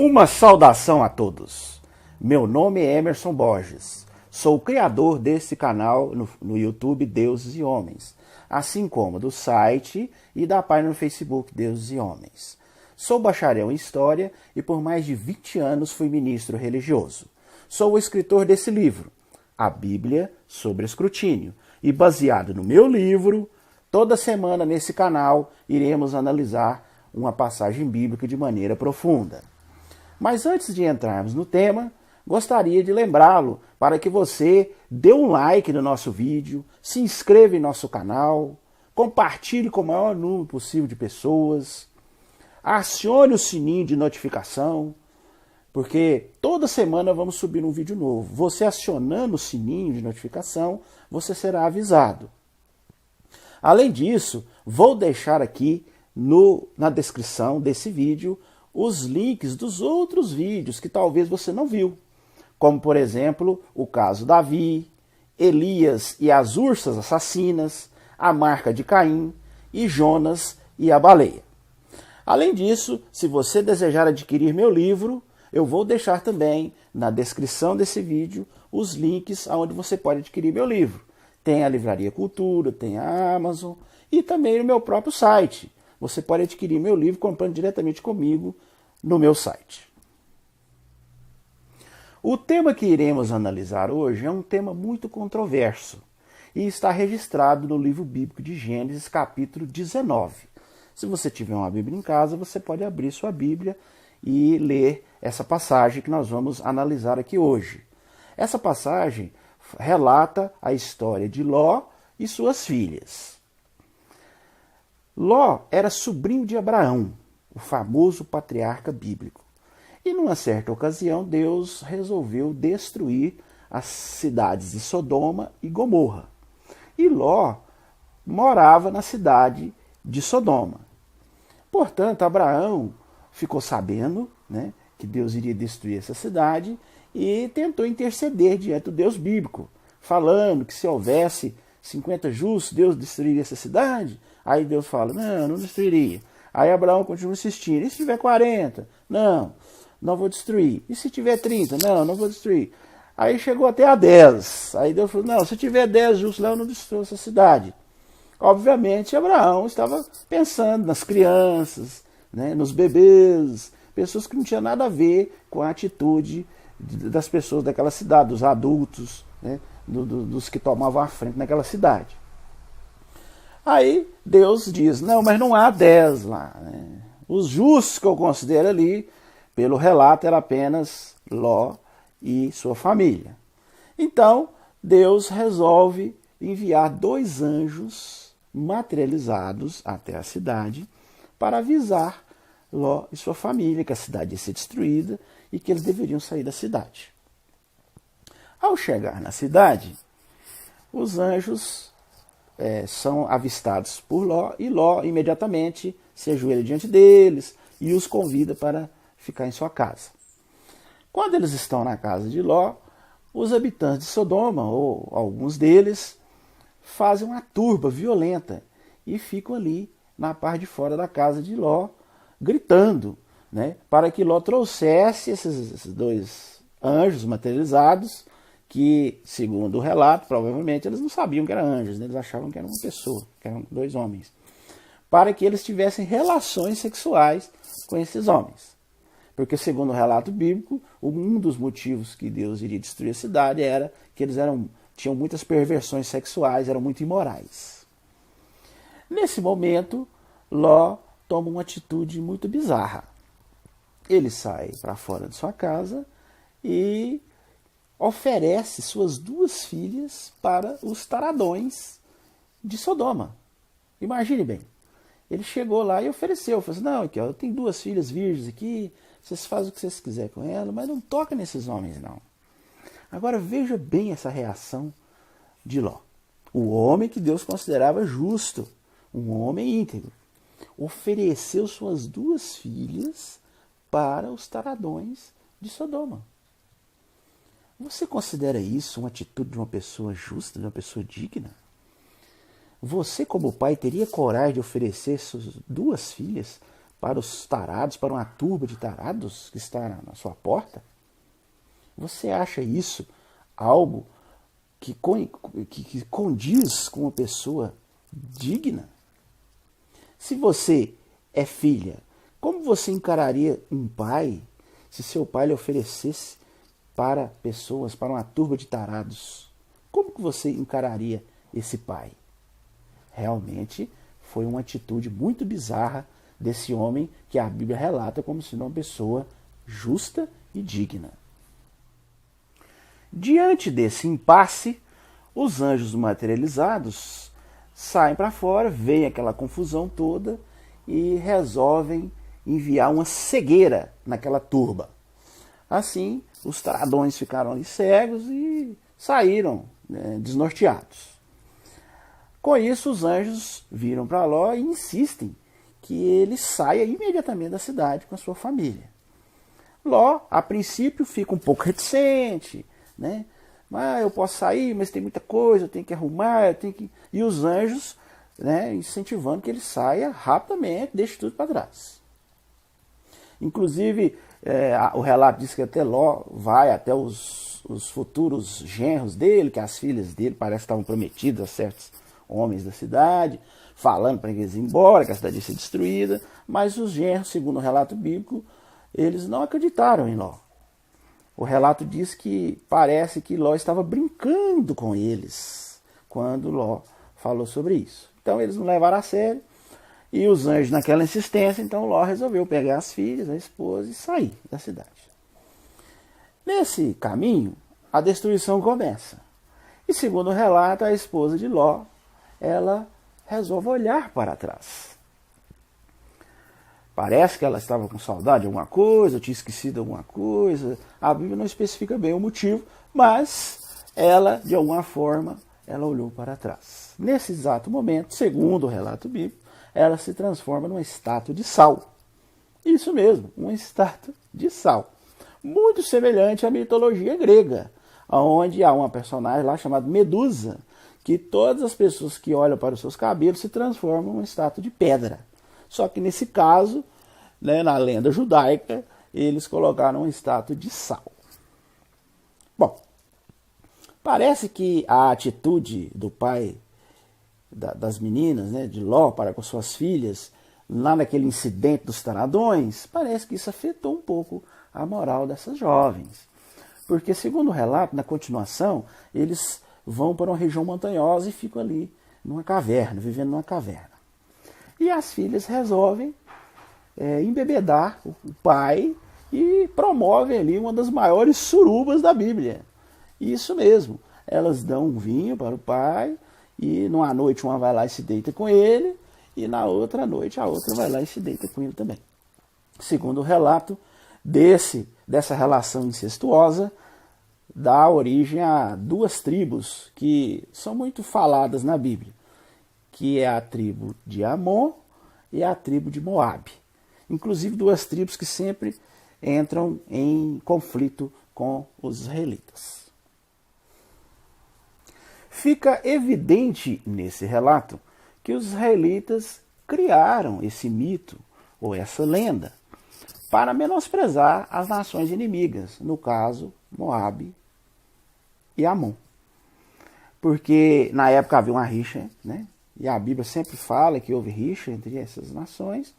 Uma saudação a todos. Meu nome é Emerson Borges. Sou o criador desse canal no YouTube Deuses e Homens, assim como do site e da página no Facebook Deuses e Homens. Sou bacharel em História e por mais de 20 anos fui ministro religioso. Sou o escritor desse livro, A Bíblia sob Escrutínio, e baseado no meu livro, toda semana nesse canal iremos analisar uma passagem bíblica de maneira profunda. Mas antes de entrarmos no tema, gostaria de lembrá-lo para que você dê um like no nosso vídeo, se inscreva em nosso canal, compartilhe com o maior número possível de pessoas, acione o sininho de notificação, porque toda semana vamos subir um vídeo novo. Você acionando o sininho de notificação, você será avisado. Além disso, vou deixar aqui na descrição desse vídeo os links dos outros vídeos que talvez você não viu, como por exemplo o caso Davi, Elias e as ursas assassinas, a marca de Caim e Jonas e a baleia. Além disso, se você desejar adquirir meu livro, eu vou deixar também na descrição desse vídeo os links aonde você pode adquirir meu livro. Tem a Livraria Cultura, tem a Amazon e também no meu próprio site. Você pode adquirir meu livro comprando diretamente comigo no meu site. O tema que iremos analisar hoje é um tema muito controverso e está registrado no livro bíblico de Gênesis, capítulo 19. Se você tiver uma Bíblia em casa, você pode abrir sua Bíblia e ler essa passagem que nós vamos analisar aqui hoje. Essa passagem relata a história de Ló e suas filhas. Ló era sobrinho de Abraão, o famoso patriarca bíblico. E numa certa ocasião, Deus resolveu destruir as cidades de Sodoma e Gomorra. E Ló morava na cidade de Sodoma. Portanto, Abraão ficou sabendo, que Deus iria destruir essa cidade e tentou interceder diante do Deus bíblico, falando que se houvesse 50 justos, Deus destruiria essa cidade. Aí Deus fala, não destruiria. Aí Abraão continua insistindo, e se tiver 40? Não vou destruir. E se tiver 30? Não vou destruir. Aí chegou até a 10. Aí Deus falou, não, se tiver 10 justos lá, eu não destruo essa cidade. Obviamente, Abraão estava pensando nas crianças, nos bebês, pessoas que não tinham nada a ver com a atitude das pessoas daquela cidade, dos adultos, dos que tomavam a frente naquela cidade. Aí Deus diz, não, mas não há 10 lá. Os justos que eu considero ali, pelo relato, era apenas Ló e sua família. Então, Deus resolve enviar 2 anjos materializados até a cidade para avisar Ló e sua família que a cidade ia ser destruída e que eles deveriam sair da cidade. Ao chegar na cidade, os anjos são avistados por Ló e Ló imediatamente se ajoelha diante deles e os convida para ficar em sua casa. Quando eles estão na casa de Ló, os habitantes de Sodoma, ou alguns deles, fazem uma turba violenta e ficam ali na parte de fora da casa de Ló, gritando, para que Ló trouxesse esses 2 anjos materializados, que, segundo o relato, provavelmente eles não sabiam que eram anjos, eles achavam que era uma pessoa, que eram 2 homens, para que eles tivessem relações sexuais com esses homens. Porque, segundo o relato bíblico, um dos motivos que Deus iria destruir a cidade era que eles tinham muitas perversões sexuais, eram muito imorais. Nesse momento, Ló toma uma atitude muito bizarra. Ele sai para fora de sua casa e oferece suas 2 filhas para os taradões de Sodoma. Imagine bem, ele chegou lá e ofereceu, falou assim, não, aqui, eu tenho 2 filhas virgens aqui, vocês fazem o que vocês quiserem com elas, mas não toca nesses homens não. Agora veja bem essa reação de Ló. O homem que Deus considerava justo, um homem íntegro, ofereceu suas 2 filhas para os taradões de Sodoma. Você considera isso uma atitude de uma pessoa justa, de uma pessoa digna? Você, como pai, teria coragem de oferecer suas 2 filhas para os tarados, para uma turba de tarados que está na sua porta? Você acha isso algo que condiz com uma pessoa digna? Se você é filha, como você encararia um pai se seu pai lhe oferecesse para pessoas, para uma turba de tarados? Como que você encararia esse pai? Realmente foi uma atitude muito bizarra desse homem que a Bíblia relata como sendo uma pessoa justa e digna. Diante desse impasse, os anjos materializados saem para fora, veem aquela confusão toda e resolvem enviar uma cegueira naquela turba. Assim, os taradões ficaram ali cegos e saíram, desnorteados. Com isso, os anjos viram para Ló e insistem que ele saia imediatamente da cidade com a sua família. Ló, a princípio, fica um pouco reticente, né? Mas eu posso sair, mas tem muita coisa, eu tenho que arrumar, eu tenho que... E os anjos, né, incentivando que ele saia rapidamente, deixe tudo para trás. Inclusive, o relato diz que até Ló vai até os futuros genros dele, que as filhas dele parecem que estavam prometidas a certos homens da cidade, falando para eles ir embora, que a cidade ia ser destruída, mas os genros, segundo o relato bíblico, eles não acreditaram em Ló. O relato diz que parece que Ló estava brincando com eles quando Ló falou sobre isso. Então eles não levaram a sério, e os anjos naquela insistência, então Ló resolveu pegar as filhas, a esposa e sair da cidade. Nesse caminho, a destruição começa. E segundo o relato, a esposa de Ló, ela resolve olhar para trás. Parece que ela estava com saudade de alguma coisa, tinha esquecido alguma coisa. A Bíblia não especifica bem o motivo, mas ela, de alguma forma, ela olhou para trás. Nesse exato momento, segundo o relato bíblico, ela se transforma numa estátua de sal. Isso mesmo, uma estátua de sal. Muito semelhante à mitologia grega, onde há uma personagem lá chamada Medusa, que todas as pessoas que olham para os seus cabelos se transformam numa estátua de pedra. Só que nesse caso, né, na lenda judaica, eles colocaram uma estátua de sal. Bom, parece que a atitude do pai das meninas, né, de Ló para com suas filhas, lá naquele incidente dos taradões, parece que isso afetou um pouco a moral dessas jovens. Porque, segundo o relato, na continuação, eles vão para uma região montanhosa e ficam ali numa caverna, vivendo numa caverna. E as filhas resolvem embebedar o pai e promovem ali uma das maiores surubas da Bíblia. Isso mesmo, elas dão um vinho para o pai e numa noite uma vai lá e se deita com ele e na outra noite a outra vai lá e se deita com ele também. Segundo o relato dessa relação incestuosa, dá origem a duas tribos que são muito faladas na Bíblia, que é a tribo de Amon e a tribo de Moabe. Inclusive duas tribos que sempre entram em conflito com os israelitas. Fica evidente nesse relato que os israelitas criaram esse mito ou essa lenda para menosprezar as nações inimigas, no caso Moabe e Amon. Porque na época havia uma rixa, né? E a Bíblia sempre fala que houve rixa entre essas nações.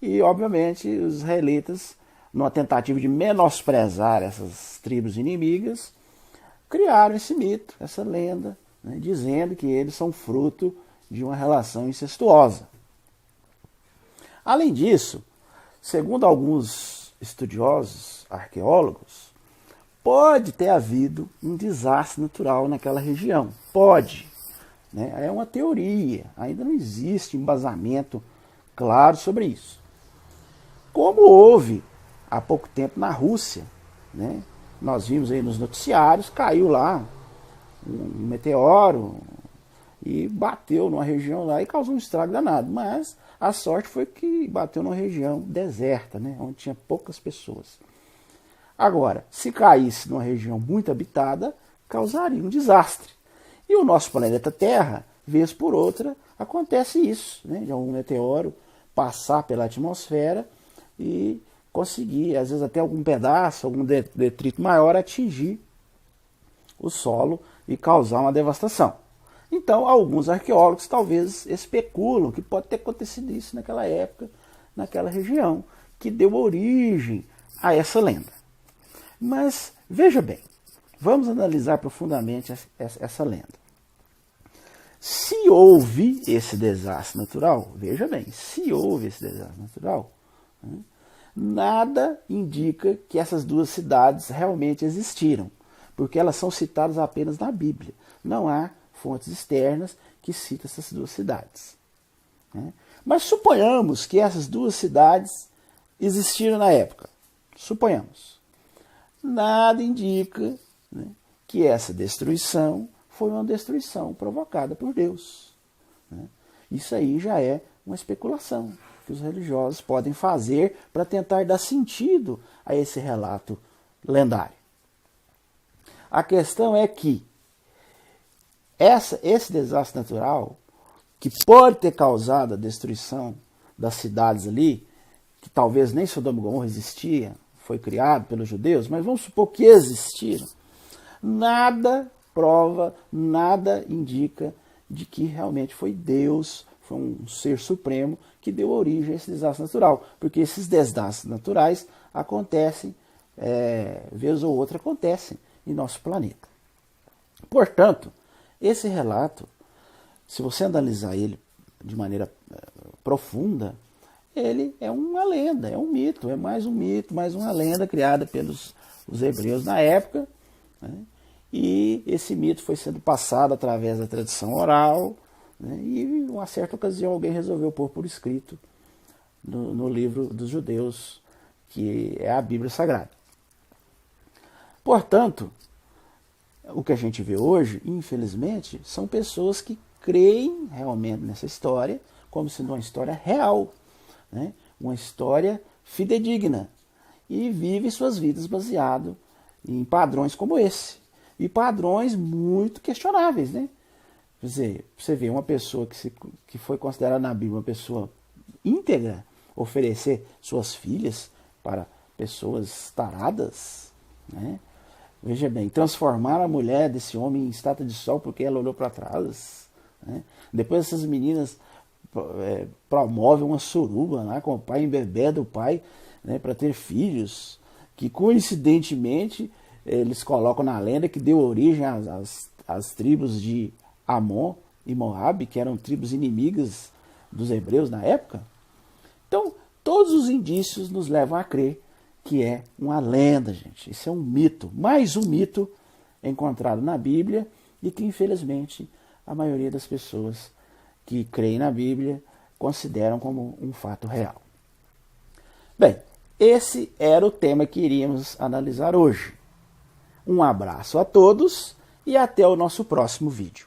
E, obviamente, os israelitas, numa tentativa de menosprezar essas tribos inimigas, criaram esse mito, essa lenda, né, dizendo que eles são fruto de uma relação incestuosa. Além disso, segundo alguns estudiosos, arqueólogos, pode ter havido um desastre natural naquela região. Pode. Né? É uma teoria. Ainda não existe embasamento claro sobre isso. Como houve há pouco tempo na Rússia. Né? Nós vimos aí nos noticiários, caiu lá um meteoro e bateu numa região lá e causou um estrago danado. Mas a sorte foi que bateu numa região deserta, né? Onde tinha poucas pessoas. Agora, se caísse numa região muito habitada, causaria um desastre. E o nosso planeta Terra, vez por outra, acontece isso, né? De algum meteoro passar pela atmosfera e conseguir, às vezes até algum pedaço, algum detrito maior, atingir o solo e causar uma devastação. Então, alguns arqueólogos talvez especulam que pode ter acontecido isso naquela época, naquela região, que deu origem a essa lenda. Mas, veja bem, vamos analisar profundamente essa lenda. Se houve esse desastre natural, veja bem, se houve esse desastre natural, nada indica que essas duas cidades realmente existiram, porque elas são citadas apenas na Bíblia. Não há fontes externas que citam essas duas cidades. Mas suponhamos que essas duas cidades existiram na época. Suponhamos. Nada indica, que essa destruição foi uma destruição provocada por Deus. Isso aí já é uma especulação que os religiosos podem fazer para tentar dar sentido a esse relato lendário. A questão é que esse desastre natural, que pode ter causado a destruição das cidades ali, que talvez nem Sodoma e Gomorra existia, foi criado pelos judeus, mas vamos supor que existiram, nada prova, nada indica de que realmente foi Deus, foi um ser supremo que deu origem a esse desastre natural, porque esses desastres naturais acontecem, vez ou outra acontecem em nosso planeta. Portanto, esse relato, se você analisar ele de maneira profunda, ele é uma lenda, é um mito, é mais um mito, mais uma lenda criada pelos os hebreus na época, e esse mito foi sendo passado através da tradição oral, e em uma certa ocasião alguém resolveu pôr por escrito no livro dos judeus, que é a Bíblia Sagrada. Portanto, o que a gente vê hoje, infelizmente, são pessoas que creem realmente nessa história, como sendo uma história real, uma história fidedigna, e vivem suas vidas baseado em padrões como esse, e padrões muito questionáveis. Quer dizer, você vê uma pessoa que foi considerada na Bíblia uma pessoa íntegra, oferecer suas filhas para pessoas taradas, Veja bem, transformar a mulher desse homem em estátua de sol porque ela olhou para trás. Depois essas meninas promovem uma suruba lá com o pai, embebedam o pai, para ter filhos, que coincidentemente eles colocam na lenda que deu origem às tribos de Amon e Moabe, que eram tribos inimigas dos hebreus na época. Então, todos os indícios nos levam a crer que é uma lenda, gente. Isso é um mito, mais um mito encontrado na Bíblia e que, infelizmente, a maioria das pessoas que creem na Bíblia consideram como um fato real. Bem, esse era o tema que iríamos analisar hoje. Um abraço a todos e até o nosso próximo vídeo.